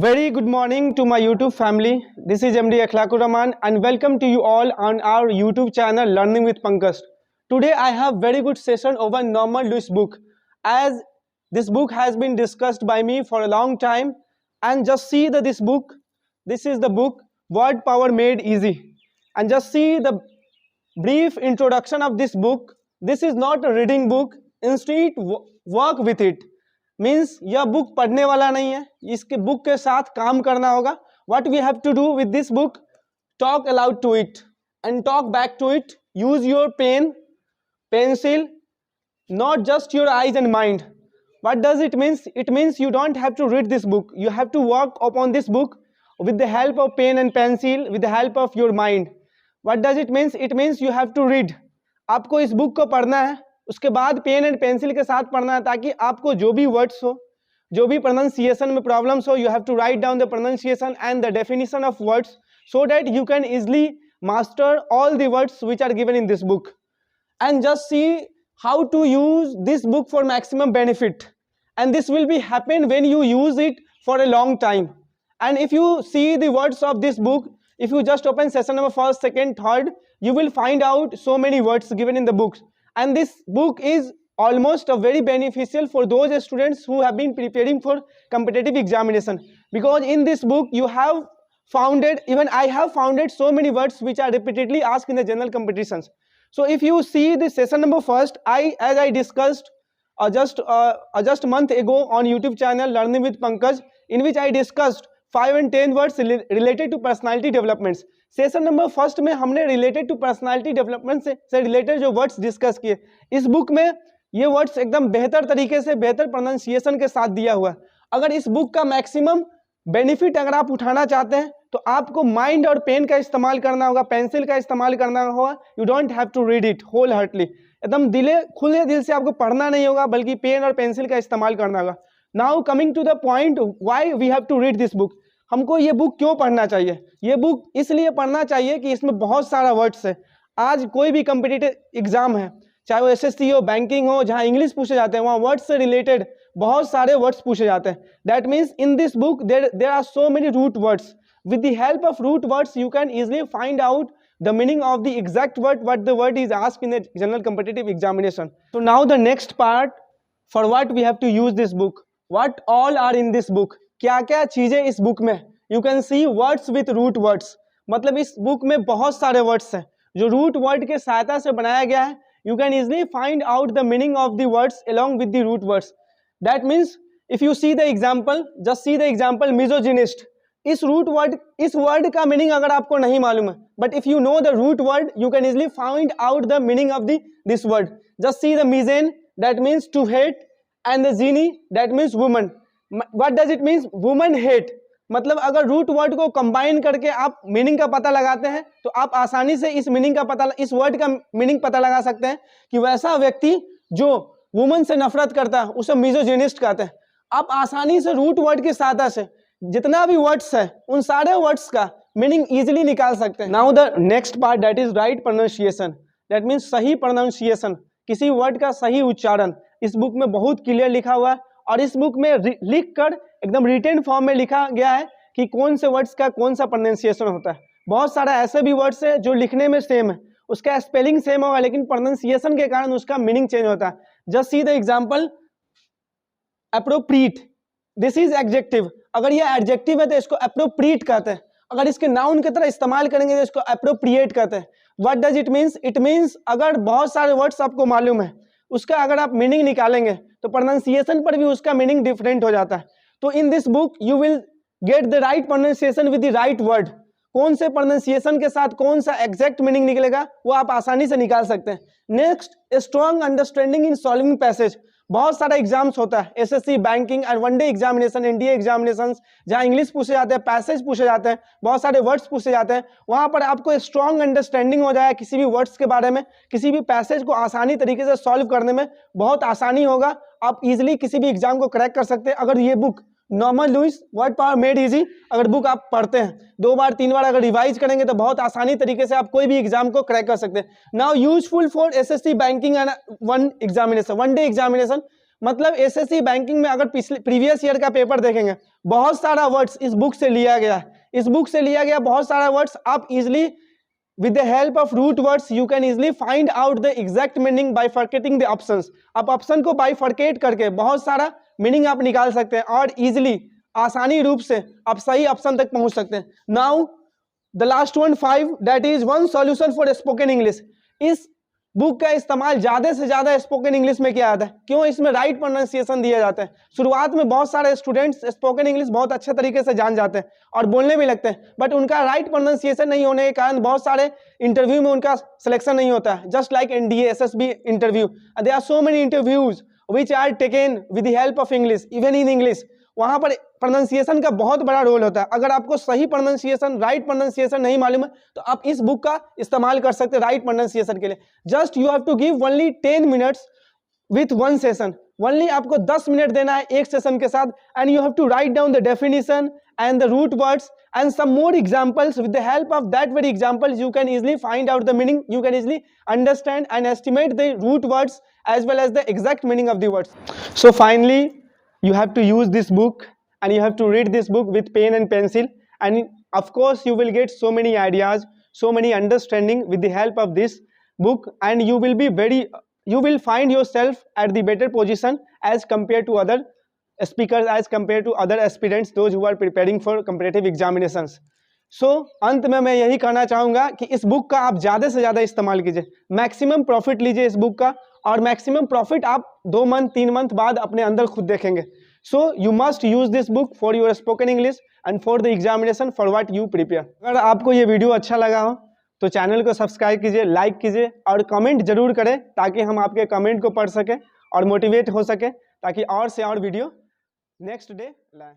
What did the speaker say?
Very good morning to my YouTube family. This is MD Akhlaqur Rahman and welcome to you all on our YouTube channel Learning with Pankaj. Today I have very good session over Norman Lewis book, as this book has been discussed by me for a long time. And just see this book. This is the book Word Power Made Easy. And just see the brief introduction of this book. This is not a reading book. Instead, work with it. Means यह book पढ़ने वाला नहीं है, इसके book के साथ काम करना होगा. What we have to do with this book? Talk aloud to it and talk back to it. Use your pen, pencil, not just your eyes and mind. What does it means? It means you don't have to read this book. You have to work upon this book with the help of pen and pencil, with the help of your mind. What does it means? It means you have to read. आपको इस book को पढ़ना है, उसके बाद pen and pencil के साथ पढ़ना है, ताकि आपको जो भी वर्ड्स हो, जो भी प्रोनाउंसिएशन में प्रॉब्लम्स हो, you have to write down the pronunciation and the definition of words so that you can easily master all the words which are given in this book. And just see how to use this book for maximum benefit, and this will be happen when you use it for a long time. And if you see the words of this book, if you just open session number 1st, 2nd, 3rd, you will find out so many words given in the books. And this book is almost a very beneficial for those students who have been preparing for competitive examination, because in this book you have founded, even I have founded so many words which are repeatedly asked in the general competitions. So if you see the session number 1st, as I discussed just a month ago on YouTube channel Learning with Pankaj, in which I discussed 5 and 10 words related to personality developments. Session number 1st में हमने related to personality development से related जो words discuss किए. इस book में ये words एकदम बेहतर तरीके से, बेहतर प्रोनाउंसिएशन के साथ दिया हुआ है. अगर इस बुक का मैक्सिमम बेनिफिट अगर आप उठाना चाहते हैं तो आपको माइंड और पेन का इस्तेमाल करना होगा, पेंसिल का इस्तेमाल करना होगा. You don't have to read it whole heartly. एकदम खुले दिल से आपको पढ़ना नहीं होगा, बल्कि पेन और पेंसिल का इस्तेमाल करना होगा. Now coming to the point, why we have to read this book. हमको ये बुक क्यों पढ़ना चाहिए? ये बुक इसलिए पढ़ना चाहिए कि इसमें बहुत सारा वर्ड्स है. आज कोई भी कम्पिटिटिव एग्जाम है, चाहे वो एसएससी हो, बैंकिंग हो, जहाँ इंग्लिश पूछे जाते हैं, वहाँ वर्ड्स से रिलेटेड बहुत सारे वर्ड्स पूछे जाते हैं. That means in this book there are so many root words. With the help of root words you can easily find out the meaning of the exact word what the word is asked in the general competitive examination. So now the next part, for what we have to use this book. What all are in this book? क्या क्या चीजें इस book में. You can see words with root words. मतलब इस book में बहुत सारे वर्ड्स हैं जो रूट वर्ड के सहायता से बनाया गया है. You can easily find out the meaning of the words along with the root words. That means if you see the example, just see the example misogynist. इस वर्ड का मीनिंग अगर आपको नहीं मालूम है, but if you know the root word, you can easily find out the meaning of this word. Just see the misogyny, that means to hate, and the gyne, that means woman. What does it mean? Woman hate. मतलब अगर root word को combine करके आप meaning का पता लगाते हैं तो आप आसानी से इस वर्ड का मीनिंग पता लगा सकते हैं कि वैसा व्यक्ति जो वुमन से नफरत करता है उसे मिसोजिनिस्ट कहते हैं. आप आसानी से रूट वर्ड की सहायता से जितना भी वर्ड्स है उन सारे वर्ड्स का मीनिंग इजीली निकाल सकते हैं. Now the next part, that is right pronunciation. That means सही प्रोनाउंसिएशन, किसी वर्ड का सही उच्चारण. इस बुक में बहुत क्लियर लिखा हुआ है, और इस बुक में लिख कर एकदम रिटेन फॉर्म में लिखा गया है कि कौन से वर्ड्स का कौन सा प्रोनाउंसिएशन होता है. बहुत सारा ऐसे भी वर्ड्स है जो लिखने में सेम है, उसका स्पेलिंग सेम होगा, लेकिन प्रोनाउंसिएशन के कारण उसका मीनिंग चेंज होता है. Just see the example, appropriate. This is adjective. अगर ये एडजेक्टिव है तो इसको एप्रोप्रिएट कहते हैं. अगर इसके नाउन की तरह इस्तेमाल करेंगे तो इसको एप्रोप्रिएट कहते हैं. What does it means? It means अगर बहुत सारे वर्ड्स आपको मालूम है, उसका अगर आप मीनिंग निकालेंगे तो प्रोनाउंसिएशन पर भी उसका मीनिंग डिफरेंट हो जाता है. तो इन this book you will get the right pronunciation with the right word. कौन से प्रोनाउंसिएशन के साथ कौन सा एग्जैक्ट मीनिंग निकलेगा वो आप आसानी से निकाल सकते हैं. Next, strong understanding in solving passage. बहुत सारा एग्जाम्स होता है, एसएससी, बैंकिंग और वनडे एग्जामिनेशन, एनडीए एग्जामिनेशन, जहां इंग्लिश पूछे जाते हैं, पैसेज पूछे जाते हैं, बहुत सारे वर्ड्स पूछे जाते हैं. वहां पर आपको स्ट्रॉन्ग अंडरस्टैंडिंग हो जाए किसी भी वर्ड्स के बारे में, किसी भी पैसेज को आसानी तरीके से सॉल्व करने में बहुत आसानी होगा. आप इजीली किसी भी एग्जाम को क्रैक कर सकते हैं अगर ये book Norman Lewis Word Power Made Easy अगर बुक आप पढ़ते हैं. 2 बार 3 बार अगर रिवाइज करेंगे तो बहुत आसानी तरीके से आप कोई भी एग्जाम को क्रैक कर सकते हैं. Now useful for SSC, banking and one day examination. मतलब एसएससी बैंकिंग में अगर पिछले प्रीवियस ईयर का पेपर देखेंगे, बहुत सारा वर्ड्स इस बुक से लिया गया है। इस बुक से लिया गया बहुत सारा वर्ड्स आप easily with the help of root words you can easily find out the exact meaning bifurcating the options। आप ऑप्शन को बाइफर्केट करके बहुत सारा मीनिंग आप निकाल सकते हैं और इजिली आसानी रूप से आप सही ऑप्शन तक पहुंच सकते हैं। Now the last one 5 that is one solution for spoken English. इस बुक का इस्तेमाल ज्यादा से ज्यादा स्पोकन इंग्लिश में किया जाता है। क्यों? इसमें राइट प्रोनाउंसिएशन दिया जाता है। शुरुआत में बहुत सारे स्टूडेंट्स स्पोकन इंग्लिश बहुत अच्छे तरीके से जान जाते हैं और बोलने भी लगते हैं, बट उनका राइट प्रोनाउंसिएशन नहीं होने के कारण बहुत सारे इंटरव्यू में उनका सिलेक्शन नहीं होता है। Just like NDA, SSB interview, there are so many interviews which are taken with the help of English, even in English. वहां पर प्रोनाउंसिएशन का बहुत बड़ा रोल होता है। अगर आपको सही प्रोनाउंसिएशन, राइट प्रोनाउंसिएशन नहीं मालूम है तो आप इस बुक का इस्तेमाल कर सकते हैं राइट प्रोनाउंसिएशन के लिए। Just you have to give only 10 minutes with one session. Only आपको 10 मिनट देना है एक सेशन के साथ, and you have to write down the definition and the root words and some more examples. With the help of that very examples you can easily find out the meaning, you can easily understand and estimate the root words as well as the exact meaning of the words. So finally you have to use this book and you have to read this book with pen and pencil, and of course you will get so many ideas, so many understanding with the help of this book, and you will find yourself at the better position as compared to other speakers, as compared to other aspirants, those who are preparing for competitive examinations. So अंत में मैं यही कहना चाहूँगा कि इस book का आप ज़्यादा से ज़्यादा इस्तेमाल कीजिए, मैक्सिमम प्रॉफिट लीजिए इस बुक का, और मैक्सिमम प्रॉफिट आप 2 मंथ 3 मंथ बाद अपने अंदर खुद देखेंगे। So you must use this book for your spoken English and for the examination for what you prepare. अगर आपको ये वीडियो अच्छा लगा हो तो चैनल को सब्सक्राइब कीजिए, लाइक कीजिए और कमेंट जरूर करें ताकि हम आपके कमेंट को पढ़ सकें और मोटिवेट हो सके, ताकि और से और वीडियो नेक्स्ट डे लाएं।